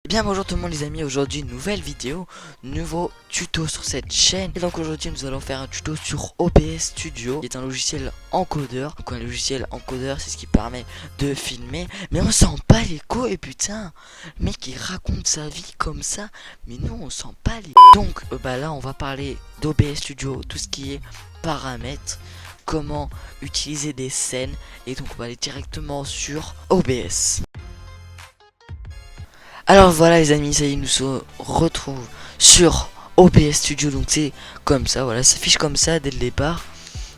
Bien bonjour tout le monde les amis, aujourd'hui nouvelle vidéo, nouveau tuto sur cette chaîne. Et donc aujourd'hui nous allons faire un tuto sur OBS Studio, qui est un logiciel encodeur. Donc un logiciel encodeur c'est ce qui permet de filmer, mais on sent pas les couilles putain. Le mec il raconte sa vie comme ça, mais nous on sent pas les. Donc là on va parler d'OBS Studio, tout ce qui est paramètres, comment utiliser des scènes, et donc on va aller directement sur OBS. Alors voilà les amis, ça y est, nous se retrouve sur OBS Studio. Donc c'est comme ça, voilà, ça affiche comme ça dès le départ.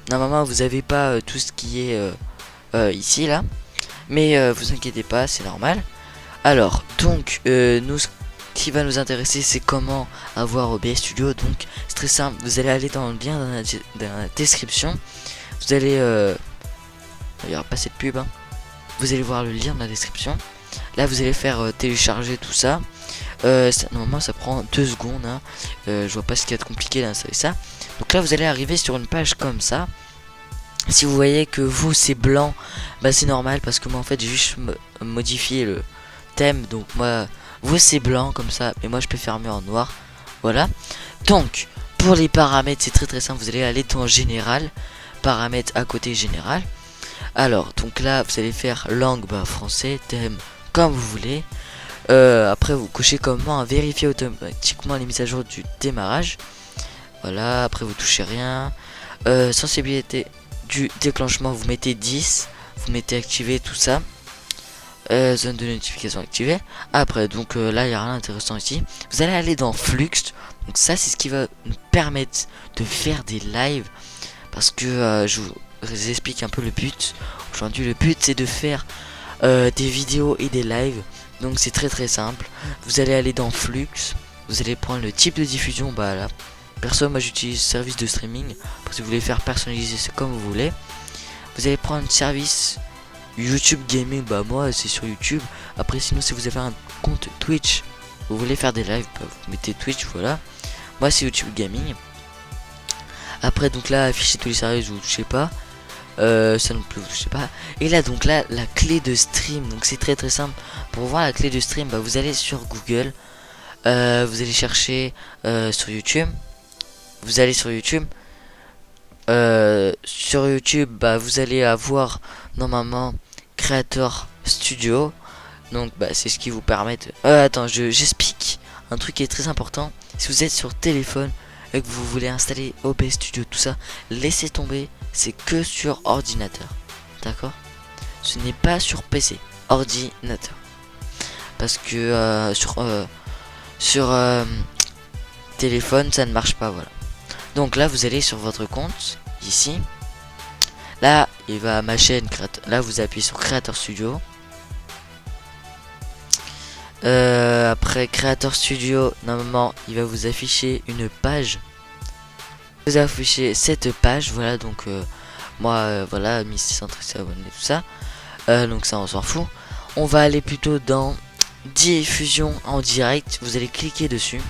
Normalement vous avez pas tout ce qui est ici là, mais vous inquiétez pas, c'est normal. Alors donc nous, ce qui va nous intéresser c'est comment avoir OBS Studio. Donc c'est très simple, vous allez aller dans le lien dans la description. Vous allez il n'y aura pas cette pub hein. Vous allez voir le lien dans la description. Là vous allez faire télécharger tout ça. Normalement ça prend 2 secondes hein. Je vois pas ce qu'il y a de compliqué d'installer ça. Donc là vous allez arriver sur une page comme ça. Si vous voyez que vous c'est blanc, bah c'est normal parce que moi en fait j'ai juste modifié le thème. Donc moi vous c'est blanc comme ça, mais moi je peux faire mieux en noir. Voilà. Donc pour les paramètres c'est très simple. Vous allez aller dans général, paramètres à côté général. Alors donc là vous allez faire langue, bah français, thème comme vous voulez. Après vous cochez comment vérifier automatiquement les mises à jour du démarrage. Voilà, après vous touchez rien. Sensibilité du déclenchement vous mettez 10. Vous mettez activé tout ça. Zone de notification activée. Après donc là il n'y a rien d'intéressant ici. Vous allez aller dans Flux. Donc ça c'est ce qui va nous permettre de faire des lives. Parce que je vous explique un peu le but. Aujourd'hui le but c'est de faire des vidéos et des lives. Donc c'est très simple. Vous allez aller dans Flux. Vous allez prendre le type de diffusion. Bah là perso moi j'utilise service de streaming. Parce que vous voulez faire personnaliser c'est comme vous voulez. Vous allez prendre service YouTube Gaming. Bah moi c'est sur YouTube. Après sinon si vous avez un compte Twitch, vous voulez faire des lives, bah, vous mettez Twitch. Voilà, moi c'est YouTube Gaming. Après donc là afficher tous les services vous touchez pas. Ça non plus vous touchez pas. Et là donc là la clé de stream. Donc c'est très simple. Pour voir la clé de stream bah, vous allez sur Google. Vous allez chercher sur YouTube. Vous allez sur YouTube. Sur YouTube bah, vous allez avoir normalement Creator Studio. Donc bah, c'est ce qui vous permet attends j'explique un truc qui est très important. Si vous êtes sur téléphone et que vous voulez installer OBS Studio tout ça, laissez tomber. C'est que sur ordinateur. D'accord? Ce n'est pas sur PC. Ordinateur. Parce que sur téléphone ça ne marche pas. Voilà. Donc là vous allez sur votre compte. Ici. Là il va à ma chaîne. Là vous appuyez sur Creator Studio. Après Creator Studio, normalement il va vous afficher une page. Vous affichez cette page. Voilà donc moi voilà 1630 abonnés tout ça. Donc ça on s'en fout. On va aller plutôt dans diffusion en direct. Vous allez cliquer dessus.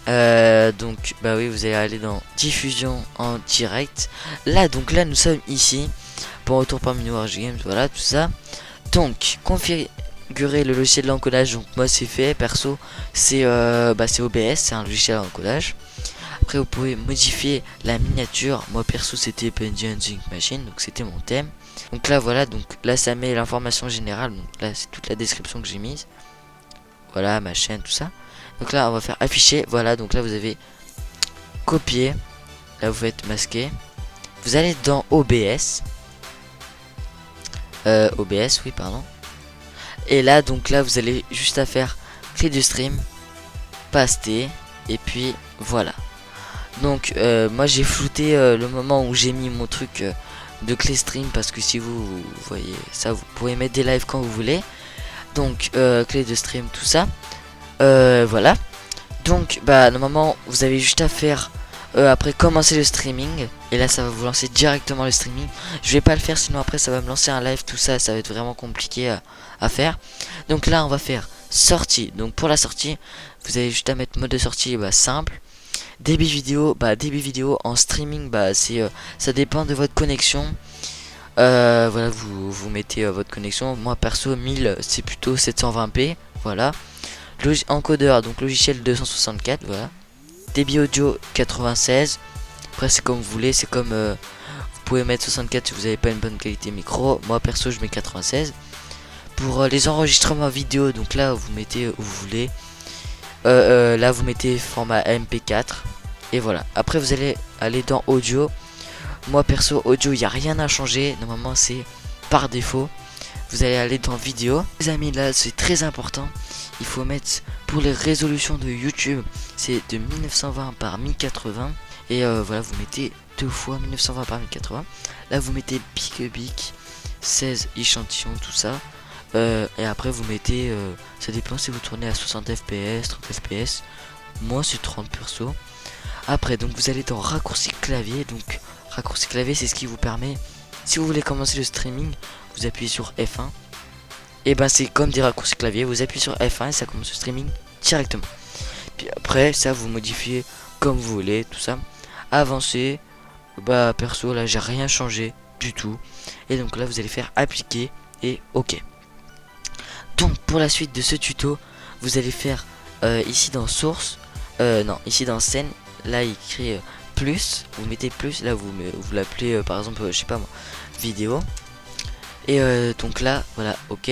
Donc bah oui vous allez aller dans diffusion en direct. Là donc là nous sommes ici pour retour parmi nous Games. Voilà tout ça. Donc configurer le logiciel d'encodage. Donc moi c'est fait perso. C'est OBS, c'est un logiciel d'encodage. Après vous pouvez modifier la miniature. Moi perso c'était Penguin Machine. Donc c'était mon thème. Donc là voilà, donc là ça met l'information générale. Donc là c'est toute la description que j'ai mise. Voilà ma chaîne tout ça. Donc là on va faire afficher. Voilà donc là vous avez copier. Là vous faites masquer. Vous allez dans OBS. OBS oui pardon. Et là donc là vous allez juste à faire clé de stream, paster, et puis voilà. Donc moi j'ai flouté le moment où j'ai mis mon truc de clé stream, parce que si vous voyez ça vous pouvez mettre des lives quand vous voulez. Donc clé de stream tout ça. Voilà. Donc bah normalement vous avez juste à faire après commencer le streaming. Et là ça va vous lancer directement le streaming. Je vais pas le faire sinon après ça va me lancer un live. Tout ça ça va être vraiment compliqué à faire. Donc là on va faire sortie. Donc pour la sortie vous avez juste à mettre mode de sortie bah, simple. Débit vidéo, bah débit vidéo en streaming bah c'est ça dépend de votre connexion. Voilà, vous mettez votre connexion. Moi perso 1000 c'est plutôt 720p. Voilà. Encodeur, donc logiciel 264. Voilà. Débit audio 96. Après c'est comme vous voulez, c'est comme vous pouvez mettre 64 si vous n'avez pas une bonne qualité micro. Moi perso je mets 96. Pour les enregistrements vidéo, donc là vous mettez où vous voulez. Là vous mettez format MP4. Et voilà. Après vous allez aller dans audio. Moi perso audio il n'y a rien à changer. Normalement c'est par défaut. Vous allez aller dans vidéo. Les amis, là c'est très important. Il faut mettre pour les résolutions de YouTube, c'est de 1920 par 1080. Et voilà, vous mettez deux fois 1920 par 1080. Là vous mettez Bic 16 échantillons, tout ça. Et après vous mettez, ça dépend si vous tournez à 60 fps, 30 fps. Moi c'est 30 perso. Après donc vous allez dans raccourci clavier. Donc raccourci clavier c'est ce qui vous permet, si vous voulez commencer le streaming, vous appuyez sur F1. Et ben c'est comme des raccourcis clavier, vous appuyez sur F1 et ça commence le streaming directement. Puis après ça vous modifiez comme vous voulez, tout ça. Avancer, bah perso là j'ai rien changé du tout. Et donc là vous allez faire appliquer et ok. Donc pour la suite de ce tuto, vous allez faire ici dans source, non ici dans scène, là il écrit plus, vous mettez plus, là vous l'appelez par exemple je sais pas moi, vidéo. Et donc là voilà, ok,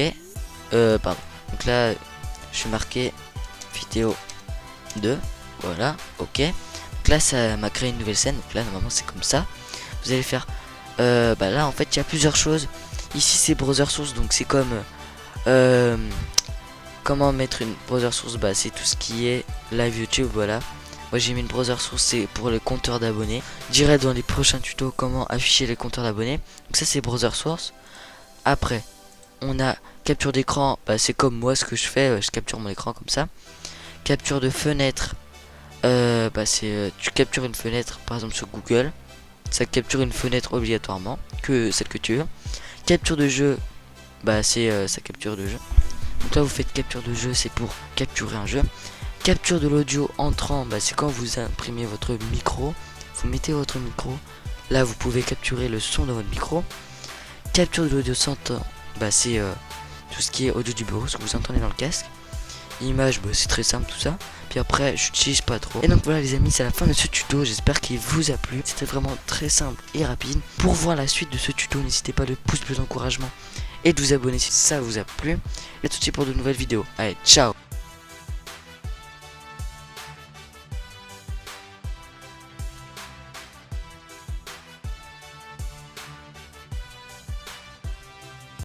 pardon, donc là je suis marqué vidéo 2, voilà, ok. Donc là ça m'a créé une nouvelle scène, donc là normalement c'est comme ça. Vous allez faire, bah là en fait il y a plusieurs choses. Ici c'est browser source, donc c'est comme comment mettre une browser source, bah c'est tout ce qui est live YouTube, voilà. Moi j'ai mis une browser source, c'est pour les compteurs d'abonnés. Je dirai dans les prochains tutos comment afficher les compteurs d'abonnés. Donc ça c'est browser source. Après on a capture d'écran, bah c'est comme moi ce que je fais, je capture mon écran comme ça. Capture de fenêtre, bah c'est tu captures une fenêtre par exemple sur Google, ça capture une fenêtre obligatoirement, que celle que tu veux. Capture de jeu, bah c'est ça capture de jeu. Donc là vous faites capture de jeu, c'est pour capturer un jeu. Capture de l'audio entrant, bah c'est quand vous imprimez votre micro, vous mettez votre micro, là vous pouvez capturer le son de votre micro. Capture de l'audio sortant, bah c'est tout ce qui est audio du bureau, ce que vous entendez dans le casque. Image, bah c'est très simple tout ça. Puis après j'utilise pas trop. Et donc voilà les amis, c'est la fin de ce tuto, j'espère qu'il vous a plu. C'était vraiment très simple et rapide. Pour voir la suite de ce tuto, n'hésitez pas de pouce bleu d'encouragement et de vous abonner si ça vous a plu. Et tout de suite pour de nouvelles vidéos. Allez, ciao.